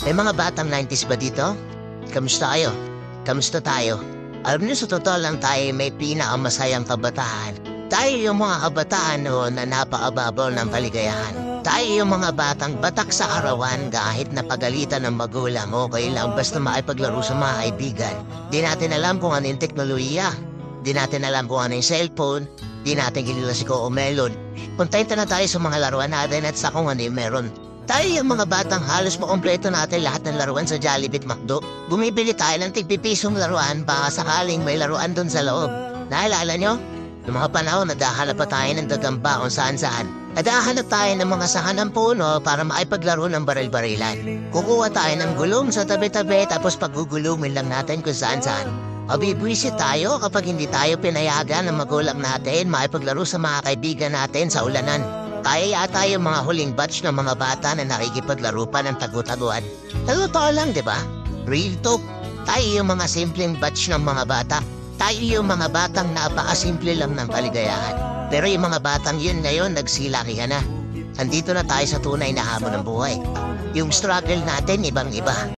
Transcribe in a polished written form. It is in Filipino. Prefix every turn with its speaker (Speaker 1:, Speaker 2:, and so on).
Speaker 1: May mga batang 90s ba dito? Kamusta kayo? Kamusta tayo? Alam niyo sa totoo lang tayo may pinakamasayang kabataan. Tayo yung mga kabataan noon na napakababaw ng kaligayahan. Tayo yung mga batang batak sa arawan kahit napagalitan ng magulang okay lang basta makipaglaro sa mga kaibigan. Di natin alam kung ano yung teknolohiya. Di natin alam kung ano yung cellphone. Di natin kilala si Coco Melon. Kontenta na tayo sa mga laruan natin at sa kung ano yung meron. Tayo yung mga batang halos makompleto natin lahat ng laruan sa Jollibee at McDo. Bumibili tayo ng tigpipisong laruan baka sakaling may laruan doon sa loob. Naalala nyo? Noong mga panahon, nadahanap pa tayo ng dagamba kung saan-saan. Nadahanap tayo ng mga sahan ng puno para maipaglaro ng baril-barilan. Kukuha tayo ng gulong sa tabi-tabi tapos paggugulungin lang natin kung saan-saan. Mabibwisit tayo kapag hindi tayo pinayagan ng magulang natin maipaglaro sa mga kaibigan natin sa ulanan. Tayo yata yung mga huling batch ng mga bata na nakikipaglaro pa ng tagu-taguan. Totoo lang, di ba? Real talk. Tayo yung mga simpleng batch ng mga bata. Tayo yung mga batang napakasimple lang ng kaligayahan. Pero yung mga batang yun ngayon nagsilakihan na. Nandito na tayo sa tunay na hamon ng buhay. Yung struggle natin ibang-iba.